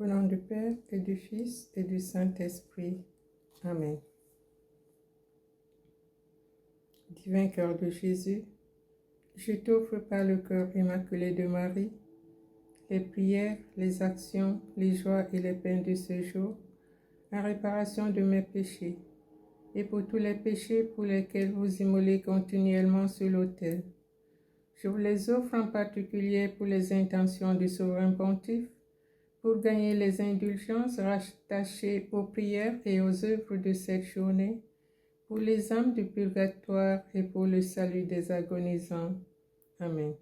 Au nom du Père et du Fils et du Saint-Esprit. Amen. Divin cœur de Jésus, je t'offre par le cœur immaculé de Marie les prières, les actions, les joies et les peines de ce jour, en réparation de mes péchés, et pour tous les péchés pour lesquels vous immolez continuellement sur l'autel. Je vous les offre en particulier pour les intentions du souverain pontife, pour gagner les indulgences rattachées aux prières et aux œuvres de cette journée, pour les âmes du purgatoire et pour le salut des agonisants. Amen.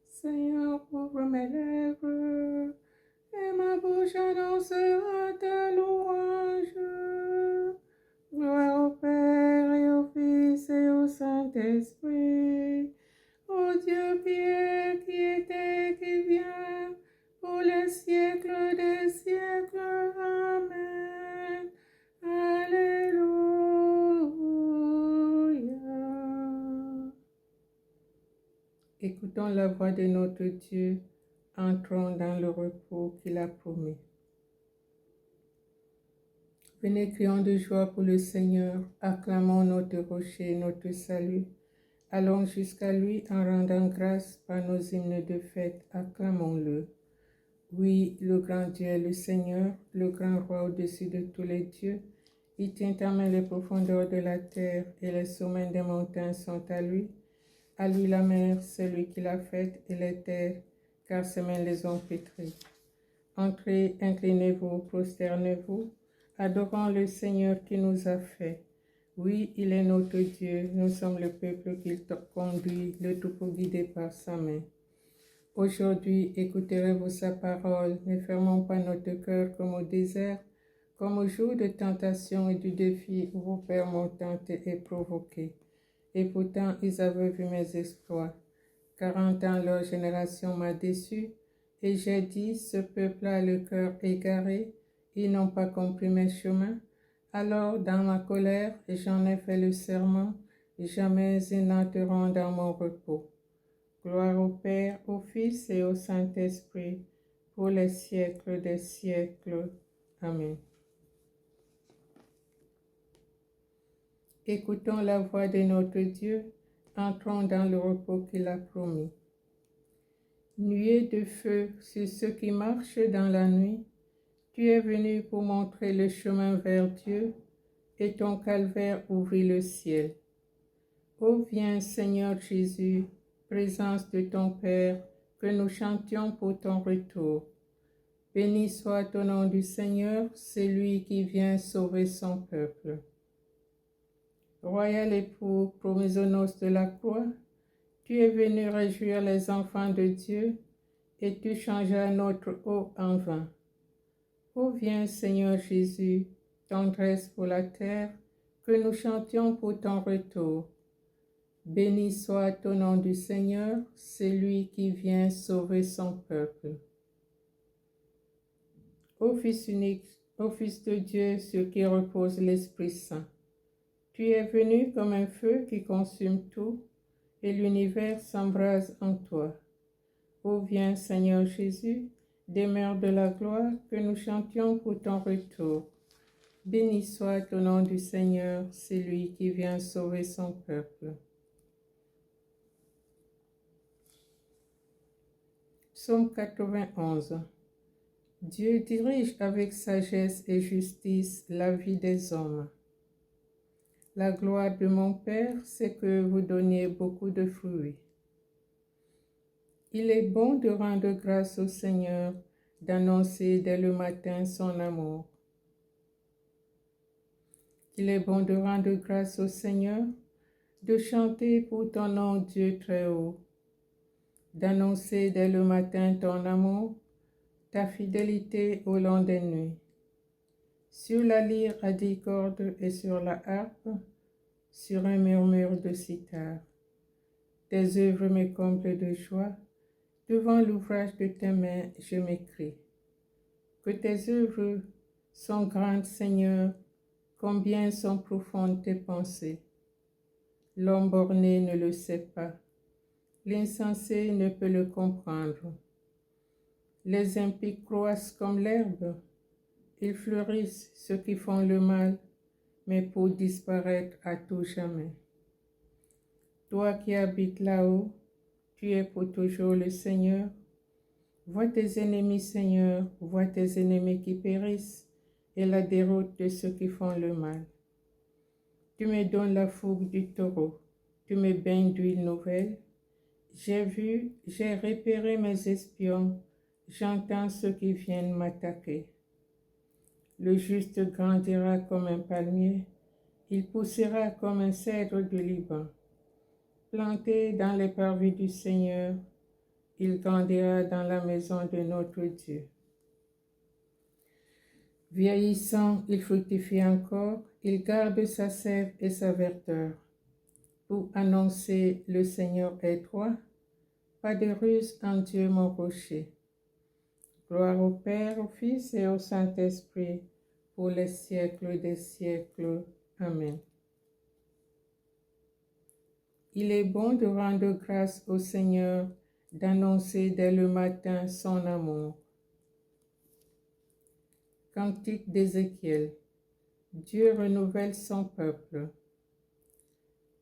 Seigneur, ouvre mes lèvres, et ma bouche annoncera ta louange. Gloire au Père et au Fils et au Saint-Esprit, ô Dieu qui est, qui était, qui vient, pour les siècles des siècles. Amen. Alléluia. Écoutons la voix de notre Dieu, entrons dans le repos qu'il a promis. Venez, crions de joie pour le Seigneur, acclamons notre rocher, notre salut. Allons jusqu'à lui en rendant grâce par nos hymnes de fête, acclamons-le. Oui, le grand Dieu est le Seigneur, le grand roi au-dessus de tous les dieux. Il tient en main les profondeurs de la terre et les sommets des montagnes sont à lui. À lui la mer, c'est lui qui l'a faite, et les terres, car ses mains les ont pétries. Entrez, inclinez-vous, prosternez-vous, adorons le Seigneur qui nous a fait. Oui, il est notre Dieu, nous sommes le peuple qu'il conduit, le troupeau guidé par sa main. Aujourd'hui, écouterez-vous sa parole, ne fermons pas notre cœur comme au désert, comme au jour de tentation et du défi où vos pères m'ont tenté et provoqué. Et pourtant, ils avaient vu mes exploits. 40 ans, leur génération m'a déçu, et j'ai dit, ce peuple a le cœur égaré, ils n'ont pas compris mes chemins. Alors, dans ma colère, j'en ai fait le serment, jamais ils n'entreront dans mon repos. Gloire au Père, au Fils et au Saint-Esprit, pour les siècles des siècles. Amen. Écoutons la voix de notre Dieu, entrons dans le repos qu'il a promis. Nuée de feu sur ceux qui marchent dans la nuit, tu es venu pour montrer le chemin vers Dieu, et ton calvaire ouvrit le ciel. Ô viens, Seigneur Jésus, présence de ton Père, que nous chantions pour ton retour. Béni soit au nom du Seigneur, c'est lui qui vient sauver son peuple. Royal époux, promis aux noces de la croix, tu es venu réjouir les enfants de Dieu, et tu changeas notre eau en vin. Ô viens, Seigneur Jésus, tendresse pour la terre, que nous chantions pour ton retour. Béni soit au nom du Seigneur, c'est lui qui vient sauver son peuple. Ô Fils unique, ô Fils de Dieu, sur qui repose l'Esprit Saint, tu es venu comme un feu qui consume tout, et l'univers s'embrase en toi. Ô viens, Seigneur Jésus, demeure de la gloire, que nous chantions pour ton retour. Béni soit au nom du Seigneur, c'est lui qui vient sauver son peuple. Psaume 91. Dieu dirige avec sagesse et justice la vie des hommes. La gloire de mon Père, c'est que vous donniez beaucoup de fruits. Il est bon de rendre grâce au Seigneur, d'annoncer dès le matin son amour. Il est bon de rendre grâce au Seigneur, de chanter pour ton nom, Dieu très haut, d'annoncer dès le matin ton amour, ta fidélité au long des nuits. Sur la lyre à 10 cordes et sur la harpe, sur un murmure de cithare. Tes œuvres me comblent de joie, devant l'ouvrage de tes mains, je m'écrie. Que tes œuvres sont grandes, Seigneur, combien sont profondes tes pensées. L'homme borné ne le sait pas. L'insensé ne peut le comprendre. Les impies croissent comme l'herbe. Ils fleurissent, ceux qui font le mal, mais pour disparaître à tout jamais. Toi qui habites là-haut, tu es pour toujours le Seigneur. Vois tes ennemis, Seigneur, vois tes ennemis qui périssent et la déroute de ceux qui font le mal. Tu me donnes la fougue du taureau, tu me baignes d'huile nouvelle. J'ai vu, j'ai repéré mes espions, j'entends ceux qui viennent m'attaquer. Le juste grandira comme un palmier, il poussera comme un cèdre du Liban. Planté dans les parvis du Seigneur, il grandira dans la maison de notre Dieu. Vieillissant, il fructifie encore, il garde sa sève et sa verdeur. Pour annoncer le Seigneur est roi, pas de ruse en Dieu mon rocher. Gloire au Père, au Fils et au Saint-Esprit, pour les siècles des siècles. Amen. Il est bon de rendre grâce au Seigneur, d'annoncer dès le matin son amour. Cantique d'Ézéchiel. Dieu renouvelle son peuple.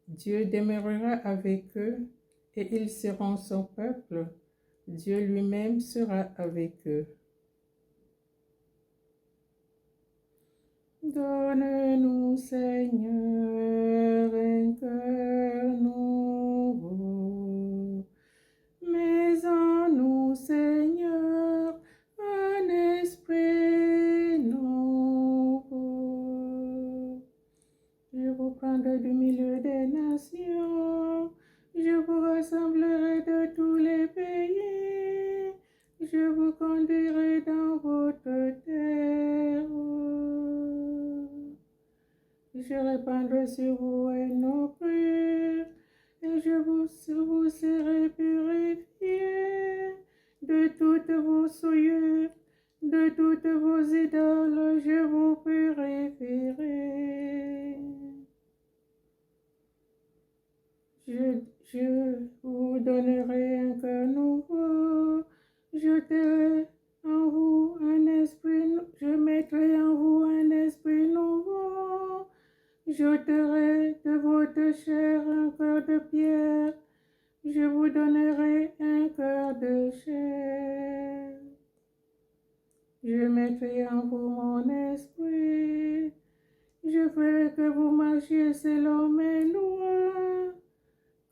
Dieu demeurera avec eux et ils seront son peuple. Dieu lui-même sera avec eux. Donne-nous, Seigneur, un cœur nouveau, mais en nous, Seigneur, un esprit nouveau. Je vous prendrai du milieu des nations, je vous rassemblerai de tous les pays, je vous conduirai dans votre terre. Je répandrai sur vous un eau pure, et vous serez purifiés de toutes vos souillures, de toutes vos idoles, je vous purifierai. Je vous donnerai un cœur nouveau, je mettrai en vous un esprit nouveau, j'ôterai de votre chair un cœur de pierre, je vous donnerai un cœur de chair. Je mettrai en vous mon esprit, je ferai que vous marchiez selon mes lois,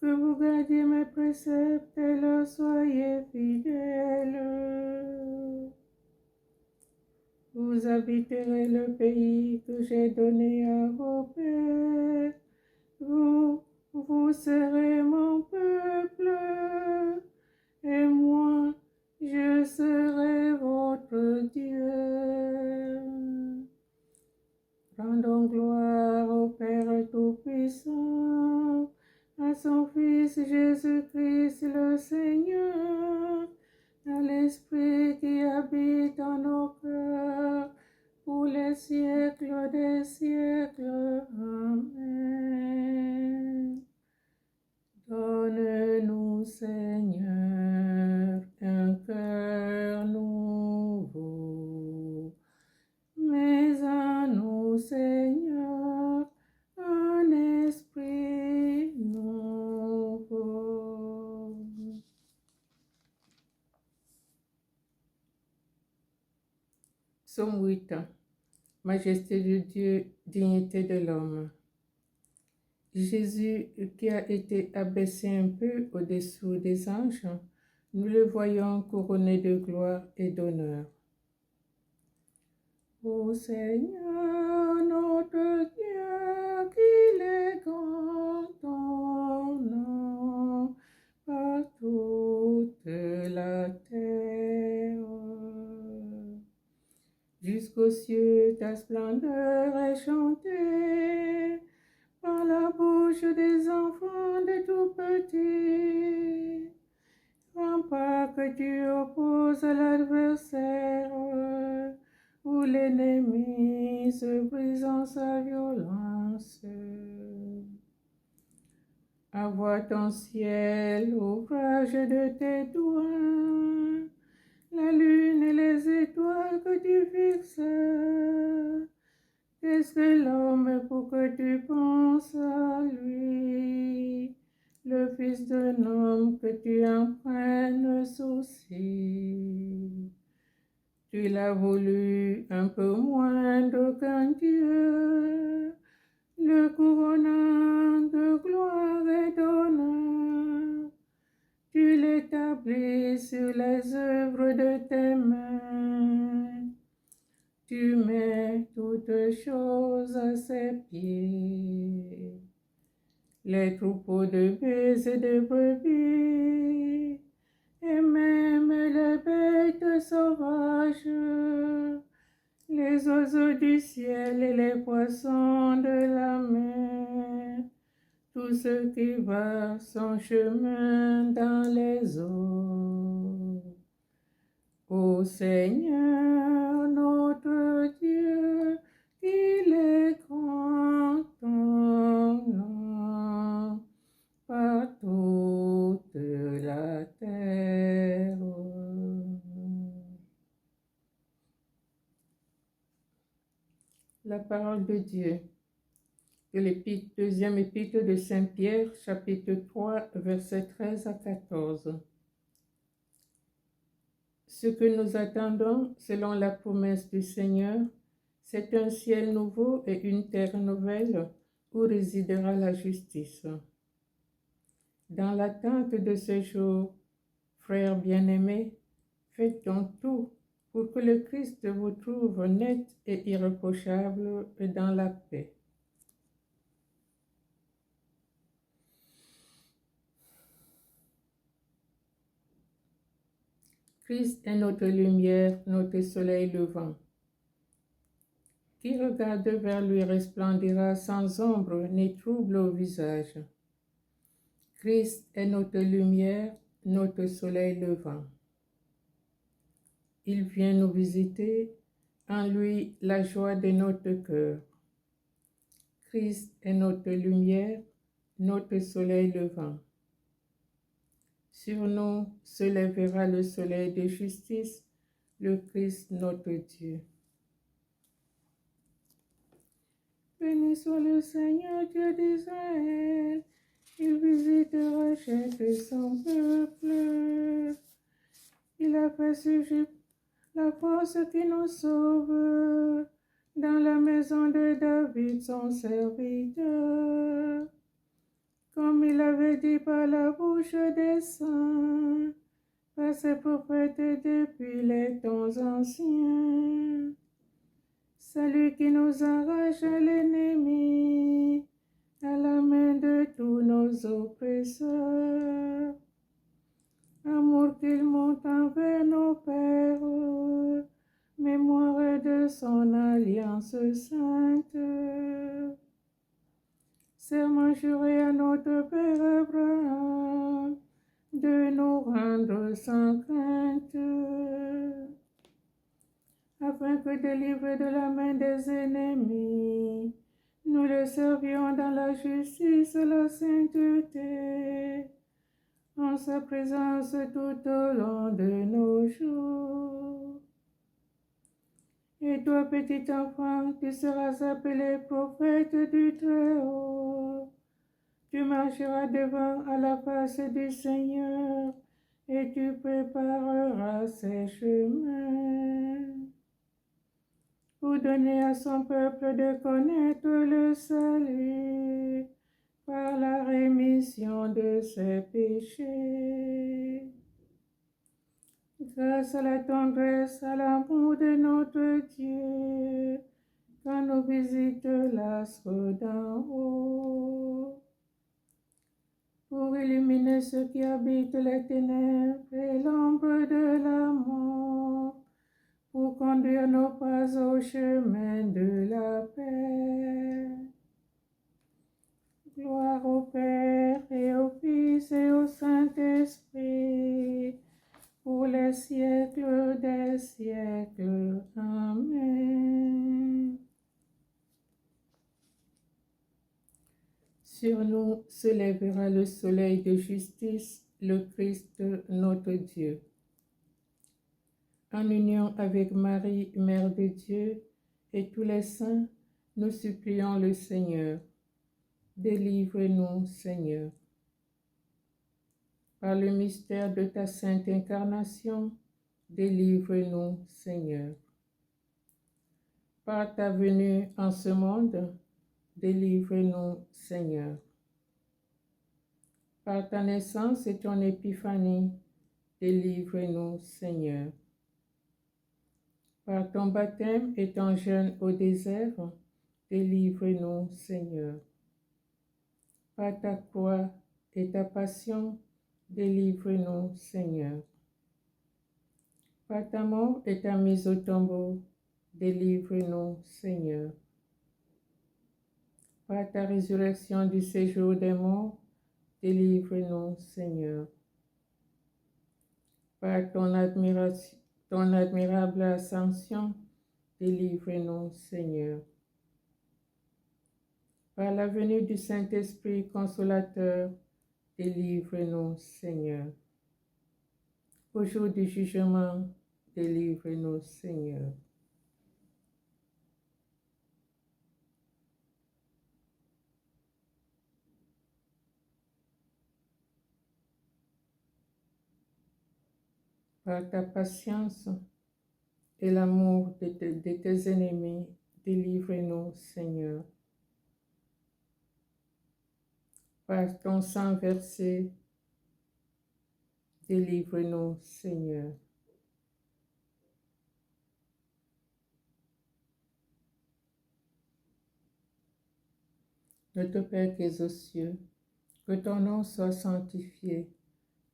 que vous gardiez mes préceptes et leur soyez fidèles. Vous habiterez le pays que j'ai donné à vos pères. Vous serez mon peuple, et moi, je serai votre Dieu. Rendons gloire au Père Tout-Puissant, à son Fils Jésus-Christ le Seigneur, à l'Esprit qui habite en nos cœurs, pour les siècles des siècles. Amen. Donne-nous, Seigneur, un cœur nouveau, mais en nous, Seigneur, un esprit nouveau. Psaume 8. Majesté de Dieu, dignité de l'homme. Jésus, qui a été abaissé un peu au-dessous des anges, nous le voyons couronné de gloire et d'honneur. Ô Seigneur, notre Dieu, qu'il est grand ton nom par toute la terre. Jusqu'aux cieux, ta splendeur est chantée par la bouche des enfants de tout petits. Rempart que tu opposes à l'adversaire, où l'ennemi se brise en sa violence. Envoie ton ciel, ouvrage de tes doigts, la lune et les étoiles que tu fixes. Qu'est-ce que l'homme pour que tu penses à lui, le fils d'un homme que tu en prennes souci? Tu l'as voulu un peu moindre qu'un Dieu, le couronnant de gloire et d'honneur. Tu l'établis sur les œuvres de tes mains. Tu mets toutes choses à ses pieds. Les troupeaux de bœufs et de brebis, et même les bêtes sauvages, les oiseaux du ciel et les poissons de la mer, tout ce qui va son chemin dans les eaux. Ô Seigneur notre Dieu, qu'il est grand ton nom par toute la terre. La parole de Dieu. De deuxième épître de Saint Pierre, chapitre 3, versets 13 à 14. Ce que nous attendons, selon la promesse du Seigneur, c'est un ciel nouveau et une terre nouvelle où résidera la justice. Dans l'attente de ce jour, frères bien-aimés, faites donc tout pour que le Christ vous trouve net et irréprochable dans la paix. Christ est notre lumière, notre soleil levant. Qui regarde vers lui resplendira sans ombre ni trouble au visage. Christ est notre lumière, notre soleil levant. Il vient nous visiter, en lui la joie de notre cœur. Christ est notre lumière, notre soleil levant. Sur nous se lèvera le soleil de justice, le Christ notre Dieu. Béni soit le Seigneur Dieu d'Israël, il visite et rachète son peuple. Il a fait surgir la force qui nous sauve dans la maison de David, son serviteur. Comme il avait dit par la bouche des saints, par ses prophètes depuis les temps anciens. Celui qui nous arrache à l'ennemi, à la main de tous nos oppresseurs. Amour qu'il monte envers nos pères, mémoire de son alliance sainte. Serment juré à notre Père Abraham, de nous rendre sans crainte, afin que délivrés de la main des ennemis, nous le servions dans la justice et la sainteté, en sa présence tout au long de nos jours. Et toi, petit enfant, tu seras appelé prophète du Très-Haut. Tu marcheras devant à la face du Seigneur, et tu prépareras ses chemins, pour donner à son peuple de connaître le salut par la rémission de ses péchés. Grâce à la tendresse, à l'amour de notre Dieu, quand nous visite l'astre d'en haut, pour illuminer ceux qui habitent les ténèbres et l'ombre de la mort, pour conduire nos pas au chemin de la paix. Gloire au Père et au Fils et au Saint-Esprit, pour les siècles des siècles. Amen. Sur nous se lèvera le soleil de justice, le Christ notre Dieu. En union avec Marie, Mère de Dieu, et tous les saints, nous supplions le Seigneur. Délivre-nous, Seigneur. Par le mystère de ta sainte incarnation, délivre-nous, Seigneur. Par ta venue en ce monde, délivre-nous, Seigneur. Par ta naissance et ton épiphanie, délivre-nous, Seigneur. Par ton baptême et ton jeûne au désert, délivre-nous, Seigneur. Par ta croix et ta passion, délivre-nous, Seigneur. Par ta mort et ta mise au tombeau, délivre-nous, Seigneur. Par ta résurrection du séjour des morts, délivre-nous, Seigneur. Par ton admirable ascension, délivre-nous, Seigneur. Par la venue du Saint-Esprit consolateur, délivre-nous, Seigneur. Au jour du jugement, délivre-nous, Seigneur. Par ta patience et l'amour de tes ennemis, délivre-nous, Seigneur. Par ton sang versé, délivre-nous, Seigneur. Notre Père qui es aux cieux, que ton nom soit sanctifié,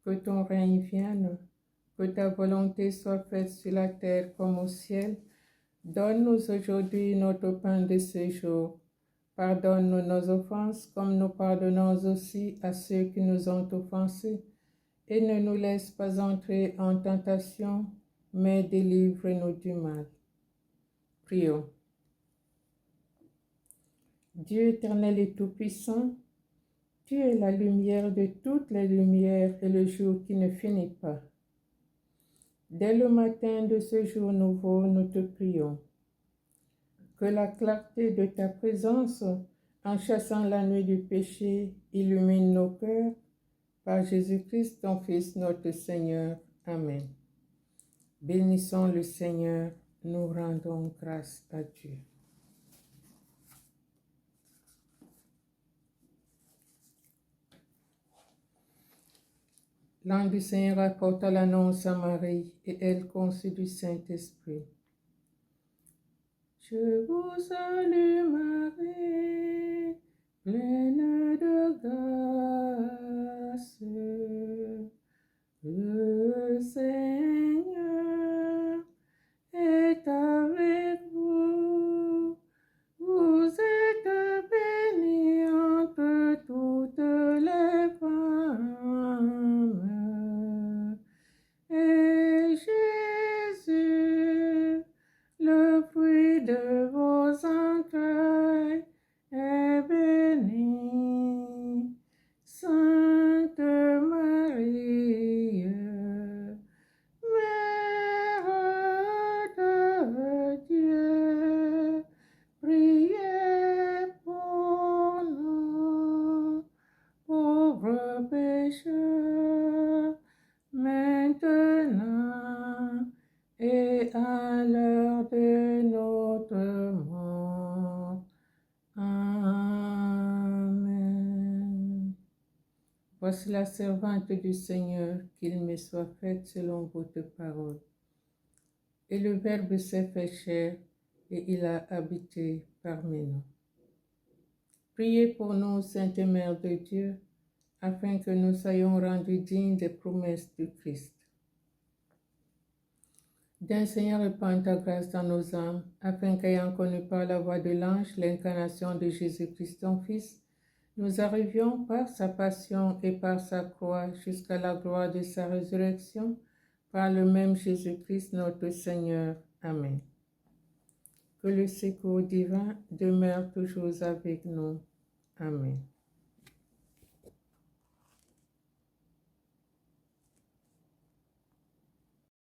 que ton règne vienne, que ta volonté soit faite sur la terre comme au ciel. Donne-nous aujourd'hui notre pain de ce jour. Pardonne-nous nos offenses comme nous pardonnons aussi à ceux qui nous ont offensés. Et ne nous laisse pas entrer en tentation, mais délivre-nous du mal. Prions. Dieu éternel et tout-puissant, tu es la lumière de toutes les lumières et le jour qui ne finit pas. Dès le matin de ce jour nouveau, nous te prions. Que la clarté de ta présence, en chassant la nuit du péché, illumine nos cœurs. Par Jésus-Christ, ton Fils, notre Seigneur. Amen. Bénissons le Seigneur, nous rendons grâce à Dieu. L'ange du Seigneur apporta l'annonce à Marie, et elle conçut du Saint-Esprit. Je vous salue Marie, pleine de grâce. Le Seigneur est avec vous. Vous êtes bénie entre toutes les femmes. Et Jésus, le fruit de vos entrailles, est béni. Sainte Marie, Mère de Dieu, priez pour nous, pauvres pécheurs, maintenant et à l'heure de notre mort. Amen. Voici la servante du Seigneur, qu'il me soit fait selon votre parole. Et le Verbe s'est fait chair, et il a habité parmi nous. Priez pour nous, Sainte Mère de Dieu, afin que nous soyons rendus dignes des promesses du Christ. D'un Seigneur, répand ta grâce dans nos âmes, afin qu'ayant connu par la voix de l'ange l'incarnation de Jésus-Christ, ton Fils, nous arrivions par sa passion et par sa croix jusqu'à la gloire de sa résurrection, par le même Jésus-Christ notre Seigneur. Amen. Que le secours divin demeure toujours avec nous. Amen.